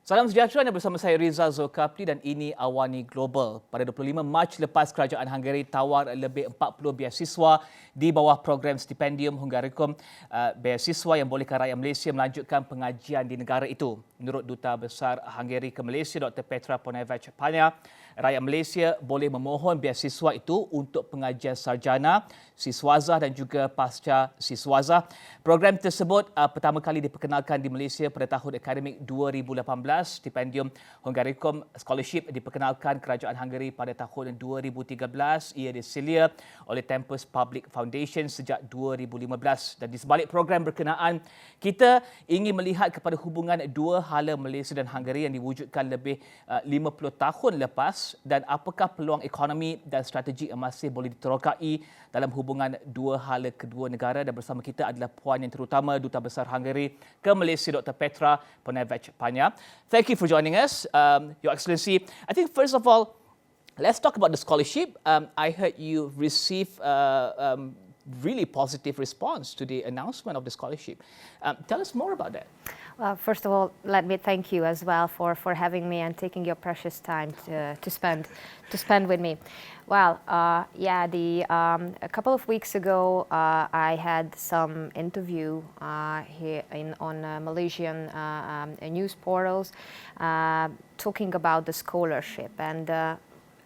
Salam sejahtera, anda bersama saya Rizal Zulkafli dan ini Awani Global. Pada 25 Mac lepas kerajaan Hungary tawar lebih 40 beasiswa di bawah program Stipendium Hungaricum, beasiswa yang bolehkan rakyat Malaysia melanjutkan pengajian di negara itu. Menurut Duta Besar Hungary ke Malaysia, Dr. Petra Ponevec-Pania, rakyat Malaysia boleh memohon beasiswa itu untuk pengajian sarjana, siswazah dan juga pasca siswazah. Program tersebut pertama kali diperkenalkan di Malaysia pada tahun akademik 2018. Stipendium Hungaricum Scholarship diperkenalkan kerajaan Hungary pada tahun 2013. Ia diselia oleh Tempus Public Foundation sejak 2015. Dan di sebalik program berkenaan, kita ingin melihat kepada hubungan dua hala Malaysia dan Hungary yang diwujudkan lebih 50 tahun lepas dan apakah peluang ekonomi dan strategi yang masih boleh diterokai dalam hubungan dua hala kedua negara. Dan bersama kita adalah Puan yang terutama Duta Besar Hungary ke Malaysia, Dr. Petra Ponevec-Pania. Thank you for joining us, Your Excellency. I think first of all, let's talk about the scholarship. I heard you received really positive response to the announcement of the scholarship. Tell us more about that. Well, first of all, let me thank you as well for having me and taking your precious time to spend with me. Well, a couple of weeks ago, I had some interview here on Malaysian news portals talking about the scholarship, and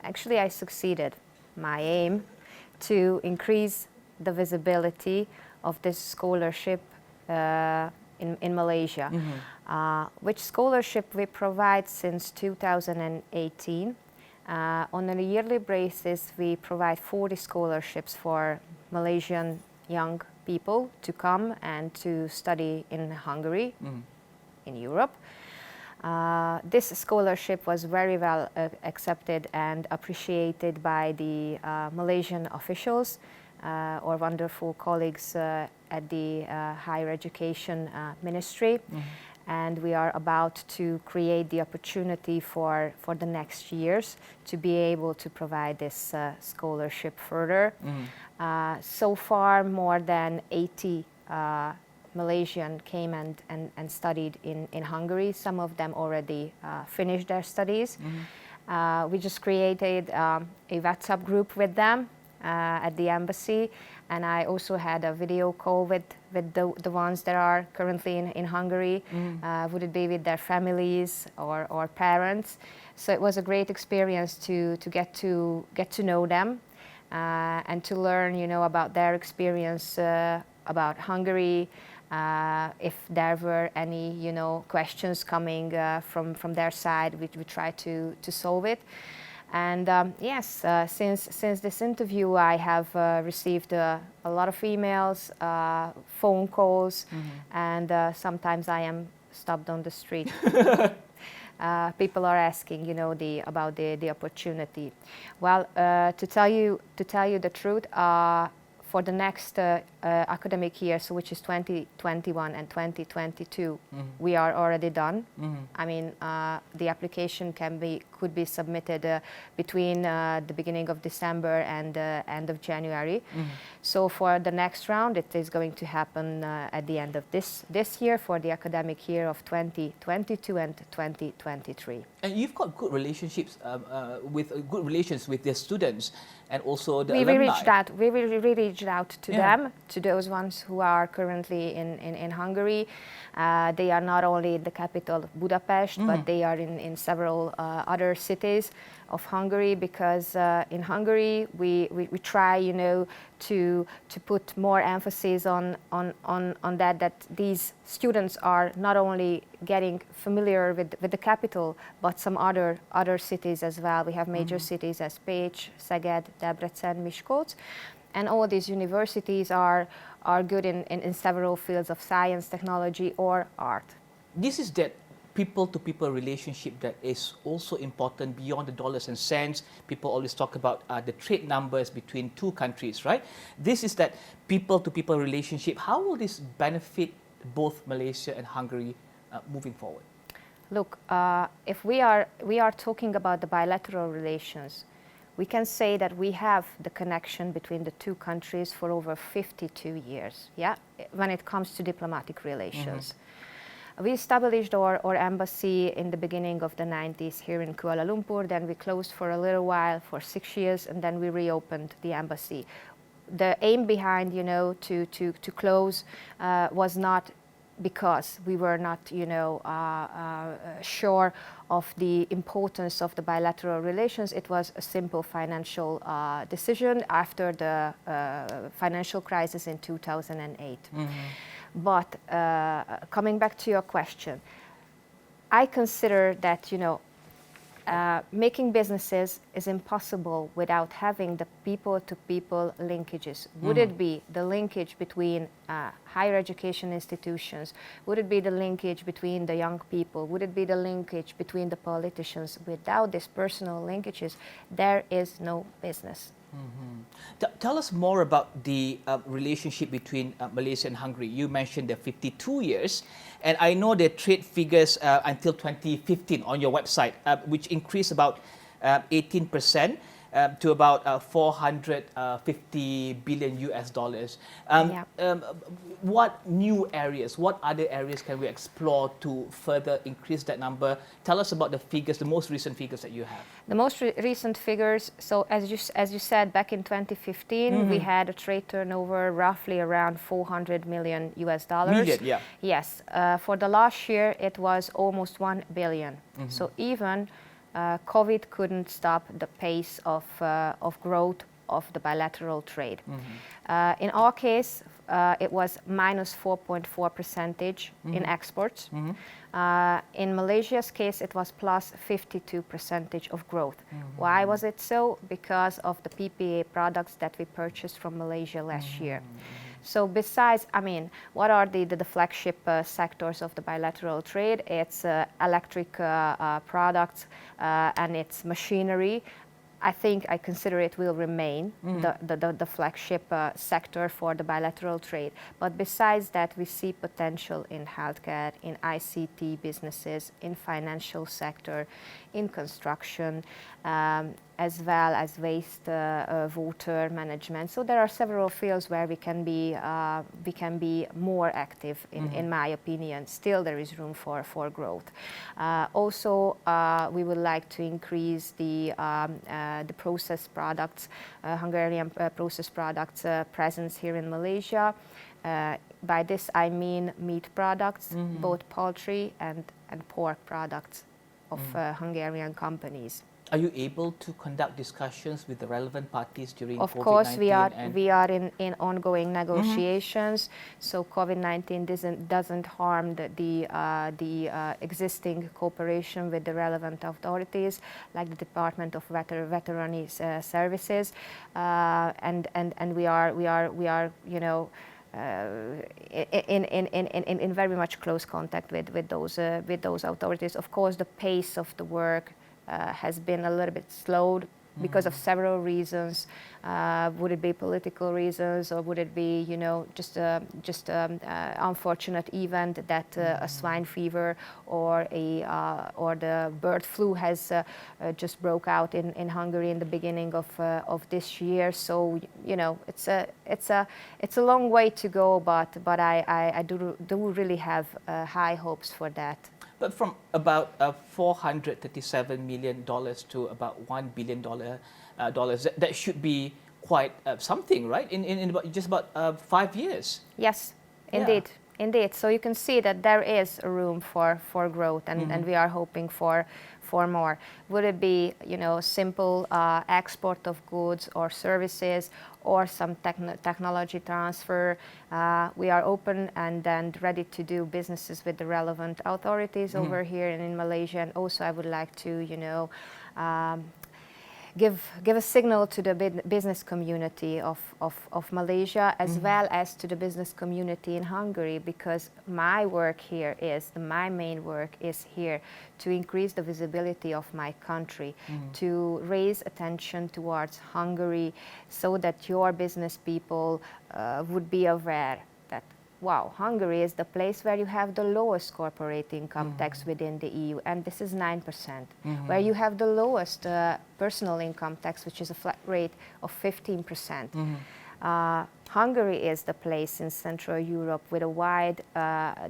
actually I succeeded. My aim to increase the visibility of this scholarship in Malaysia, which scholarship we provide since 2018. On a yearly basis, we provide 40 scholarships for Malaysian young people to come and to study in Hungary, in Europe. This scholarship was very well accepted and appreciated by the Malaysian officials, or wonderful colleagues at the Higher Education Ministry. And we are about to create the opportunity for the next years to be able to provide this scholarship further. So far, more than 80 Malaysian came and studied in Hungary. Some of them already finished their studies. We just created a WhatsApp group with them at the embassy, and I also had a video call with the ones that are currently in Hungary, would it be with their families or parents. So it was a great experience to get to know them and to learn, about their experience about Hungary, if there were any, questions coming from their side, we try to solve it. And yes, since this interview, I have received a lot of emails, phone calls, and sometimes I am stopped on the street. People are asking, about the opportunity. Well, to tell you the truth, for the next academic year, so which is 2021 and 2022, we are already done. I mean, the application could be submitted between the beginning of December and end of January. So for the next round, it is going to happen at the end of this year, for the academic year of 2022 and 2023. And you've got good relationships good relations with their students and also the alumni. We reached out to them, to those ones who are currently in Hungary. They are not only in the capital Budapest, but they are in several other cities of Hungary, because in Hungary we try, to put more emphasis on that these students are not only getting familiar with the capital, but some other cities as well. We have major cities as Pécs, Szeged, Debrecen, Miskolc, and all these universities are good in several fields of science, technology, or art. This is that people-to-people relationship that is also important beyond the dollars and cents. People always talk about the trade numbers between two countries, right? This is that people-to-people relationship. How will this benefit both Malaysia and Hungary moving forward? Look, if we are talking about the bilateral relations, we can say that we have the connection between the two countries for over 52 years, when it comes to diplomatic relations. We established our embassy in the beginning of the 90s here in Kuala Lumpur. Then we closed for a little while, for 6 years, and then we reopened the embassy. The aim behind, to close was not because we were not, sure of the importance of the bilateral relations. It was a simple financial decision after the financial crisis in 2008. But coming back to your question, I consider that, making businesses is impossible without having the people-to-people linkages. Would it be the linkage between higher education institutions? Would it be the linkage between the young people? Would it be the linkage between the politicians? Without these personal linkages, there is no business. Tell us more about the relationship between Malaysia and Hungary. You mentioned the 52 years, and I know the trade figures until 2015 on your website, which increased about 18% to about 450 billion US dollars. What new areas, what other areas can we explore to further increase that number? Tell us about the figures, the most recent figures that you have. The most recent figures, so as you said, back in 2015, we had a trade turnover roughly around 400 million US dollars. Million, yeah. Yes. For the last year, it was almost 1 billion. So even COVID couldn't stop the pace of growth of the bilateral trade. In our case, it was minus 4.4% in exports. In Malaysia's case, it was plus 52% of growth. Why was it so? Because of the PPA products that we purchased from Malaysia last year. So besides, what are the flagship sectors of the bilateral trade? It's electric products and it's machinery. I consider it will remain the flagship sector for the bilateral trade. But besides that, we see potential in healthcare, in ICT businesses, in financial sector, in construction, as well as waste water management. So there are several fields where we can be more active, in my opinion. Still, there is room for growth. Also, we would like to increase the processed products, Hungarian processed products presence here in Malaysia. By this I mean meat products, both poultry and pork products of Hungarian companies. Are you able to conduct discussions with the relevant parties during Of COVID-19? course, we are in ongoing negotiations. So COVID-19 doesn't harm the existing cooperation with the relevant authorities, like the Department of Veterinary Services, and we are in very much close contact with those authorities. Of course, the pace of the work has been a little bit slowed because of several reasons. Would it be political reasons, or would it be, just unfortunate event that a swine fever or the bird flu has just broke out in Hungary in the beginning of this year. So it's a long way to go, but I do really have high hopes for that. But from about $437 million to about $1 billion, that should be quite something, right? In just about 5 years. Yes, indeed. Indeed. So you can see that there is room for growth, and we are hoping for more. Would it be, simple export of goods or services, or some technology transfer? We are open and ready to do businesses with the relevant authorities over here and in Malaysia. And also, I would like to, give a signal to the business community of Malaysia, as well as to the business community in Hungary, because my main work is here to increase the visibility of my country, to raise attention towards Hungary, so that your business people would be aware that, wow, Hungary is the place where you have the lowest corporate income tax within the EU, and this is 9%. Where you have the lowest personal income tax, which is a flat rate of 15%. Hungary is the place in Central Europe with a wide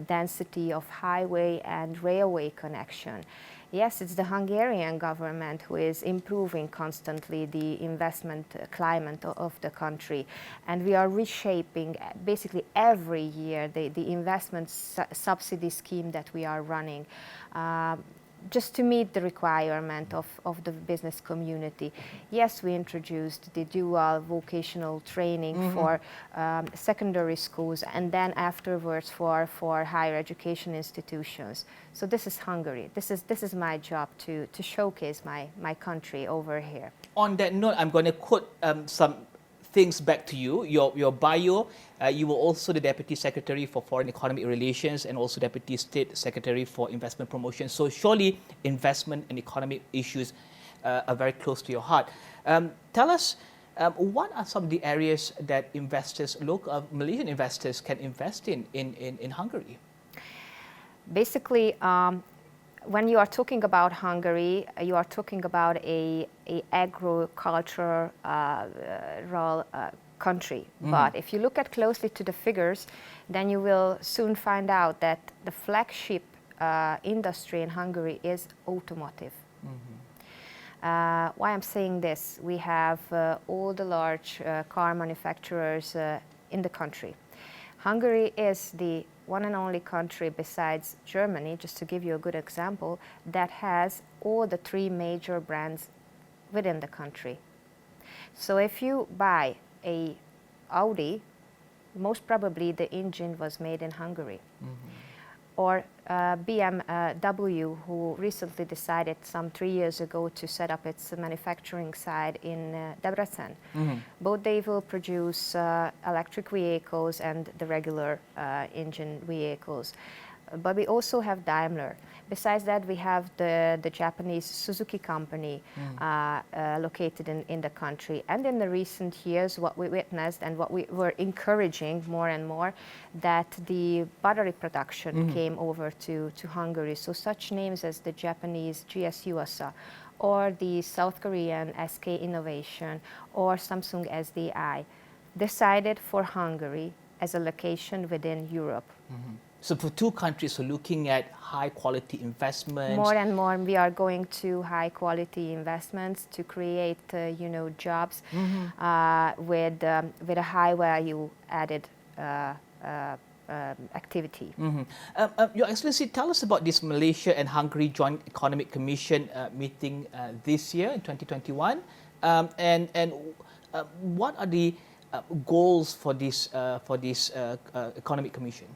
density of highway and railway connection. Yes, it's the Hungarian government who is improving constantly the investment climate of the country. And we are reshaping basically every year the investment subsidy scheme that we are running. Just to meet the requirement of the business community. Yes, we introduced the dual vocational training for secondary schools and then afterwards for higher education institutions. So this is Hungary. This is my job to showcase my country over here. On that note, I'm going to quote some things back to you. Your bio, you were also the Deputy Secretary for Foreign Economic Relations and also Deputy State Secretary for Investment Promotion. So surely investment and economic issues are very close to your heart. Tell us, what are some of the areas that investors, local Malaysian investors, can invest in Hungary? Basically, when you are talking about Hungary, you are talking about a agricultural country. But if you look at closely to the figures, then you will soon find out that the flagship industry in Hungary is automotive. Why I'm saying this? We have all the large car manufacturers in the country. Hungary is the one and only country besides Germany, just to give you a good example, that has all the three major brands within the country. So if you buy a Audi, most probably the engine was made in Hungary. Or BMW, who recently decided some 3 years ago to set up its manufacturing site in Debrecen. Both they will produce electric vehicles and the regular engine vehicles. But we also have Daimler. Besides that, we have the Japanese Suzuki company located in the country. And in the recent years, what we witnessed and what we were encouraging more and more, that the battery production came over to Hungary. So such names as the Japanese GS Yuasa, or the South Korean SK Innovation, or Samsung SDI, decided for Hungary as a location within Europe. So for two countries who are looking at high quality investments. More and more we are going to high quality investments to create jobs with a high value added activity. Your Excellency, tell us about this Malaysia and Hungary Joint Economic Commission meeting this year in 2021, and what are the goals for this Economic Commission?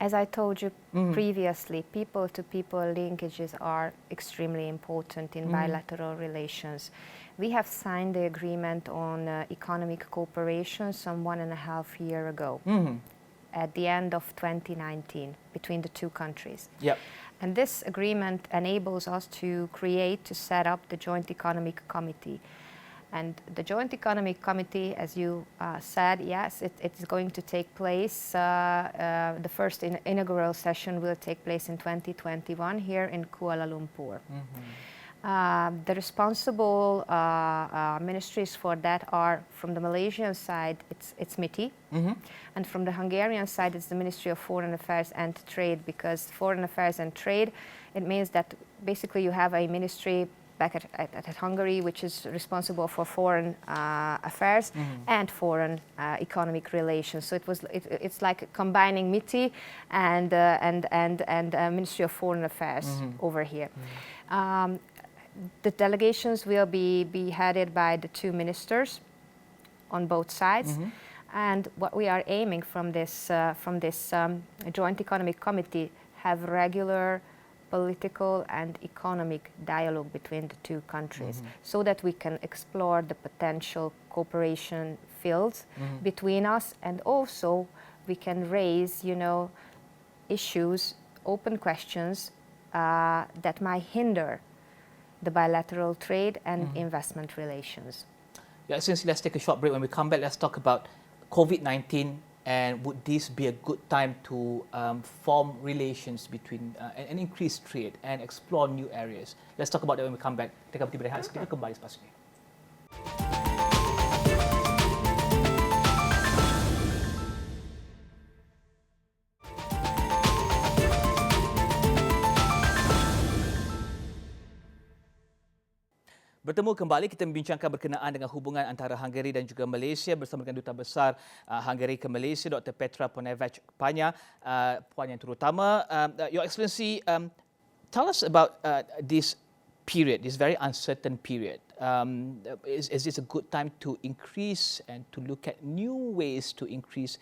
As I told you previously, people-to-people linkages are extremely important in bilateral relations. We have signed the agreement on economic cooperation some 1.5 years ago, at the end of 2019, between the two countries. Yep. And this agreement enables us to set up the Joint Economic Committee. And the Joint Economic Committee, as you said, yes, it's going to take place. The first inaugural session will take place in 2021 here in Kuala Lumpur. The responsible ministries for that are, from the Malaysian side, it's MITI, and from the Hungarian side, it's the Ministry of Foreign Affairs and Trade, because Foreign Affairs and Trade, it means that basically you have a ministry back at Hungary, which is responsible for foreign affairs and foreign economic relations. So it's like combining MITI and Ministry of Foreign Affairs over here. The delegations will be headed by the two ministers on both sides. And what we are aiming from this Joint Economic Committee, have regular political and economic dialogue between the two countries, so that we can explore the potential cooperation fields between us, and also we can raise, issues, open questions that might hinder the bilateral trade and investment relations. Yeah, essentially, let's take a short break. When we come back, let's talk about COVID-19, and would this be a good time to form relations between and increase trade and explore new areas? Let's talk about that when we come back. Teka berhenti berehat, kita kembali selepas ini. Bertemu kembali, kita membincangkan berkenaan dengan hubungan antara Hungary dan juga Malaysia bersama dengan Duta Besar Hungary ke Malaysia, Dr. Petra Ponevec Panya. Puan yang terutama, Your Excellency, tell us about this period, this very uncertain period. Is this a good time to increase and to look at new ways to increase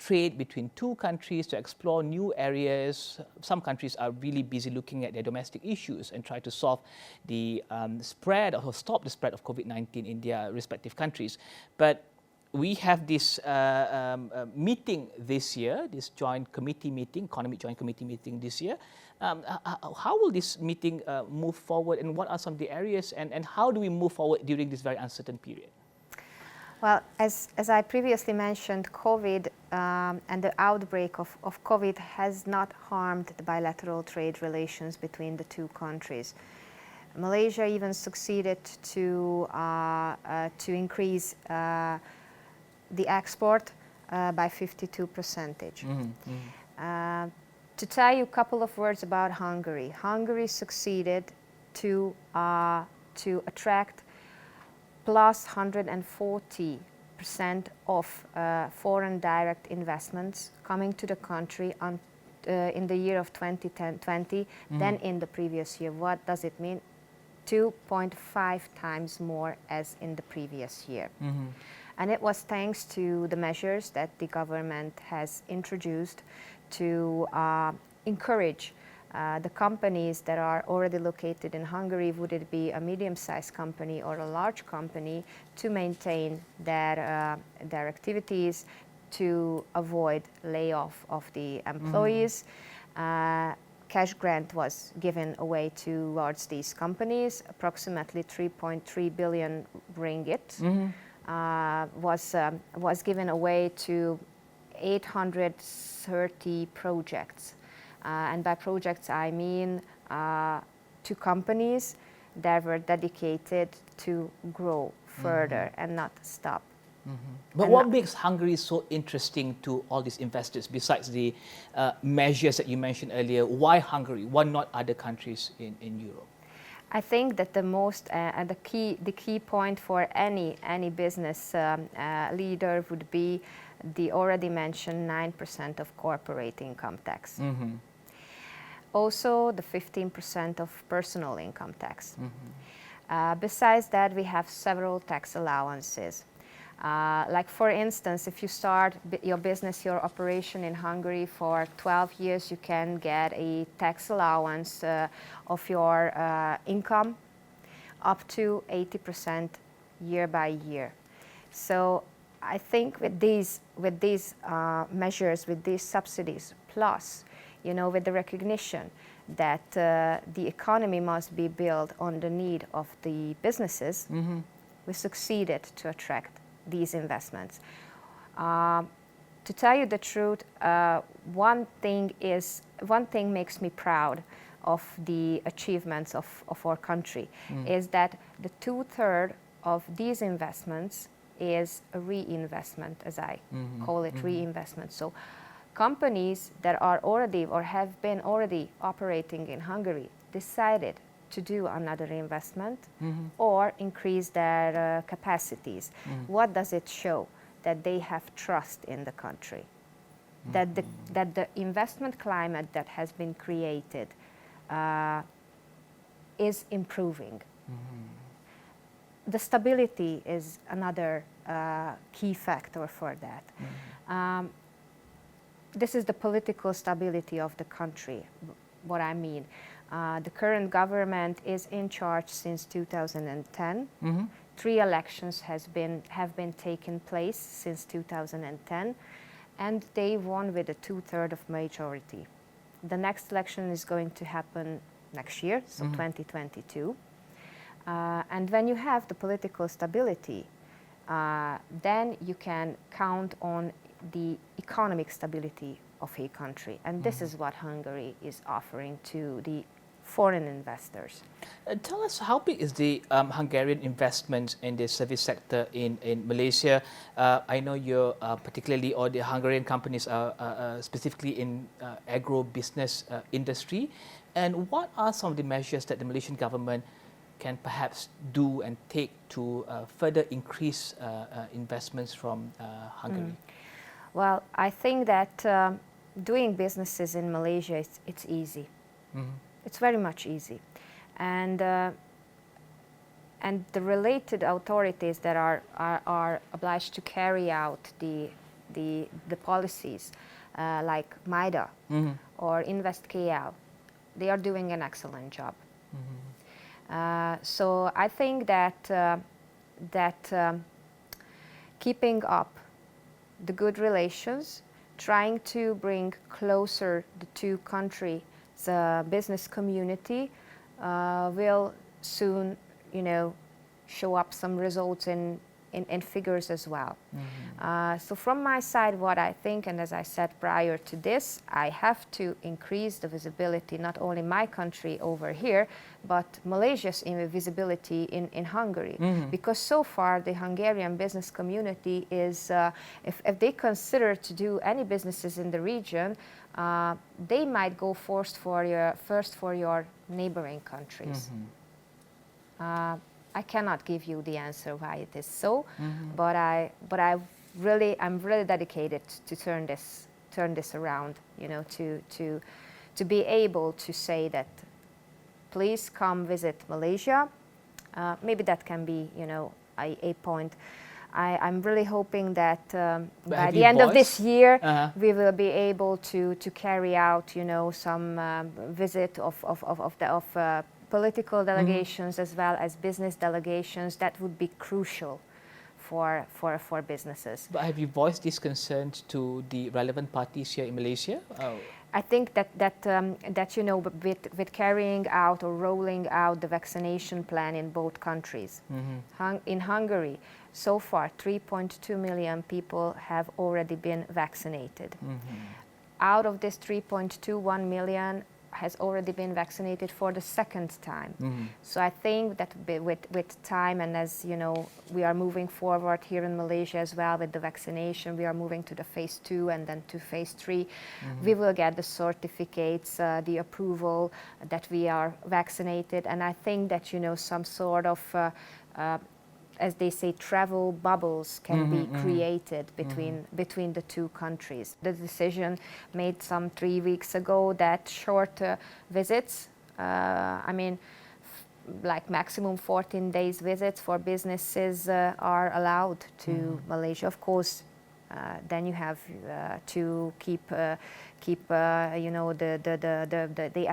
trade between two countries, to explore new areas? Some countries are really busy looking at their domestic issues and try to solve the spread or stop the spread of COVID-19 in their respective countries. But we have this meeting this year, this joint committee meeting, economic joint committee meeting this year. How will this meeting move forward, and what are some of the areas, and how do we move forward during this very uncertain period? Well, as I previously mentioned, COVID and the outbreak of COVID has not harmed the bilateral trade relations between the two countries. Malaysia even succeeded to increase the export by 52%. To tell you a couple of words about Hungary. Hungary succeeded to attract plus 140% of foreign direct investments coming to the country in the year of 2020 than in the previous year. What does it mean? 2.5 times more as in the previous year. And it was thanks to the measures that the government has introduced to encourage the companies that are already located in Hungary, would it be a medium-sized company or a large company, to maintain their activities, to avoid layoff of the employees. Cash grant was given away towards these companies. Approximately 3.3 billion ringgit was given away to 830 projects. And by projects, I mean to companies that were dedicated to grow further and not stop. But what makes Hungary so interesting to all these investors, besides the measures that you mentioned earlier? Why Hungary? Why not other countries in Europe? I think that the most the key point for any business leader would be the already mentioned 9% of corporate income tax. Also, the 15% of personal income tax. Besides that, we have several tax allowances. Like for instance, if you start your business, your operation in Hungary for 12 years, you can get a tax allowance of your income up to 80% year by year. So I think with these measures, with these subsidies, plus, with the recognition that the economy must be built on the need of the businesses, we succeeded to attract these investments. To tell you the truth, one thing makes me proud of the achievements of our country, is that the 2/3 of these investments is a reinvestment, as I call it, reinvestment. So companies that are already or have been already operating in Hungary decided to do another investment or increase their capacities. What does it show? That they have trust in the country, that the investment climate that has been created is improving. The stability is another key factor for that. This is the political stability of the country, what I mean. The current government is in charge since 2010. 3 elections have been taken place since 2010, and they won with a 2/3 of majority. The next election is going to happen next year, so 2022. And when you have the political stability, then you can count on the economic stability of a country. And this is what Hungary is offering to the foreign investors. Tell us, how big is the Hungarian investment in the service sector in Malaysia? I know you're particularly, or the Hungarian companies are specifically in agro-business industry. And what are some of the measures that the Malaysian government can perhaps do and take to further increase investments from Hungary? Well, I think that doing businesses in Malaysia, it's easy. It's very much easy. And the related authorities that are obliged to carry out the policies, like MIDA or InvestKL, they are doing an excellent job. So I think that keeping up the good relations, trying to bring closer the two countries, the business community, will soon, show up some results in figures as well. So from my side, what I think, and as I said prior to this, I have to increase the visibility, not only my country over here, but Malaysia's visibility in Hungary. Because so far, the Hungarian business community is, if they consider to do any businesses in the region, they might go first for your neighboring countries. I cannot give you the answer why it is so, but I'm really dedicated to turn this around. To be able to say that, please come visit Malaysia. Maybe that can be a point. I'm really hoping that by the end of this year we will be able to carry out some visit of political delegations as well as business delegations. That would be crucial for businesses. But have you voiced these concerns to the relevant parties here in Malaysia? I think that with carrying out or rolling out the vaccination plan in both countries. In Hungary, so far 3.2 million people have already been vaccinated. Out of this 3.21 million has already been vaccinated for the second time. So I think that with time, and as we are moving forward here in Malaysia as well with the vaccination, we are moving to the phase 2 and then to phase 3. We will get the certificates, the approval that we are vaccinated, and I think that some sort of as they say, travel bubbles can be created between the two countries. The decision made some 3 weeks ago that short visits, like maximum 14 days visits for businesses are allowed to Malaysia. Of course, then you have to keep the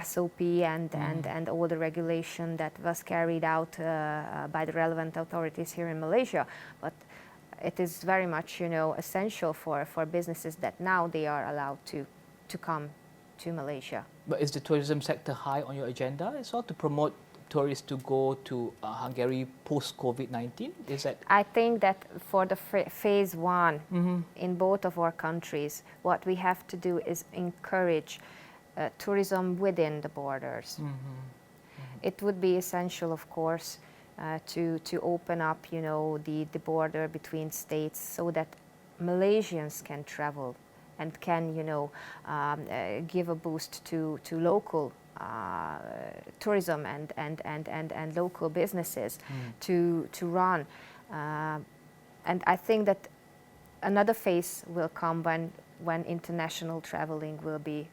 SOP and all the regulation that was carried out by the relevant authorities here in Malaysia. But it is very much essential for businesses that now they are allowed to come to Malaysia. But is the tourism sector high on your agenda as well to promote tourists to go to Hungary post-COVID-19? Is that? I think that for the phase 1 in both of our countries, what we have to do is encourage tourism within the borders. It would be essential, of course, to open up, the border between states so that Malaysians can travel and can, give a boost to local tourism and local businesses to run. And I think that another phase will come when international traveling will be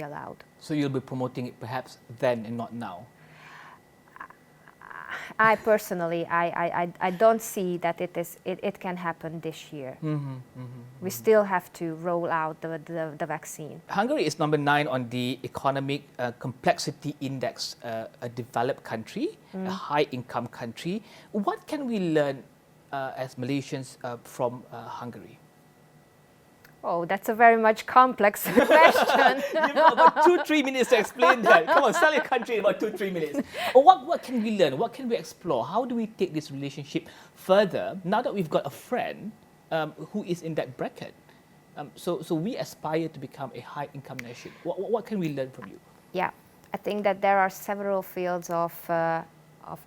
allowed. So you'll be promoting it perhaps then and not now? I personally, I don't see that it can happen this year. We still have to roll out the vaccine. Hungary is number 9 on the Economic Complexity Index, a developed country, a high-income country. What can we learn as Malaysians from Hungary? Oh, that's a very much complex question. You've got about 2-3 minutes to explain that. Come on, sell your country in about 2-3 minutes. What can we learn? What can we explore? How do we take this relationship further now that we've got a friend who is in that bracket? So we aspire to become a high-income nation. What can we learn from you? Yeah, I think that there are several fields of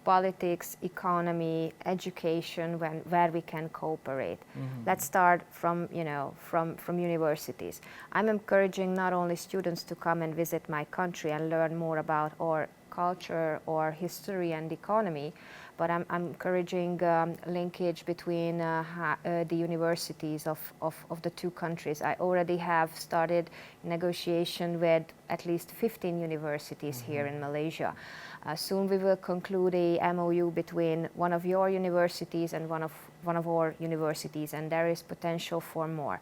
politics, economy, education, where we can cooperate. Let's start from universities. I'm encouraging not only students to come and visit my country and learn more about our culture or history and economy, but I'm encouraging linkage between the universities of the two countries. I already have started negotiation with at least 15 universities here in Malaysia. Soon we will conclude a MOU between one of your universities and one of our universities, and there is potential for more.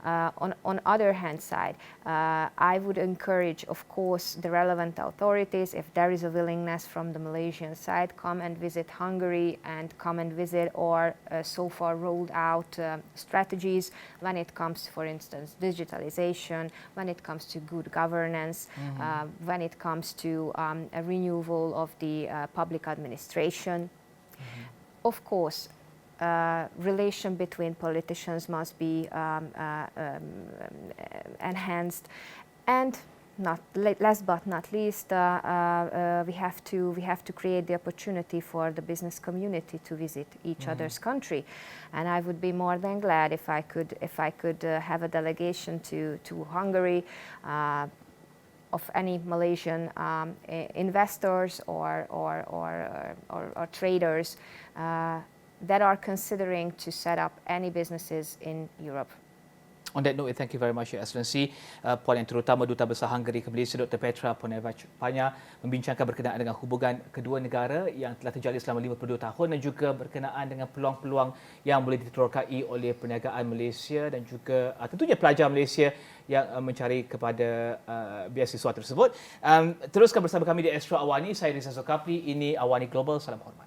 On other hand side, I would encourage, of course, the relevant authorities, if there is a willingness from the Malaysian side, come and visit Hungary and come and visit our so far rolled out strategies when it comes, for instance, digitalization, when it comes to good governance, when it comes to a renewal of the public administration. Of course, relation between politicians must be enhanced, and last but not least, we have to create the opportunity for the business community to visit each other's country, and I would be more than glad if I could have a delegation to Hungary of any Malaysian investors or traders that are considering to set up any businesses in Europe. On that note, thank you very much, Your Excellency. Puan Yang Terutama Duta Besar Hungary ke Malaysia, Dr. Petra Ponevach-Panya, membincangkan berkenaan dengan hubungan kedua negara yang telah terjalin selama 52 tahun dan juga berkenaan dengan peluang-peluang yang boleh diterokai oleh perniagaan Malaysia dan juga tentunya pelajar Malaysia yang mencari kepada beasiswa tersebut. Teruskan bersama kami di Astro Awani. Saya Rizal Zulkafli. Ini Awani Global. Salam hormat.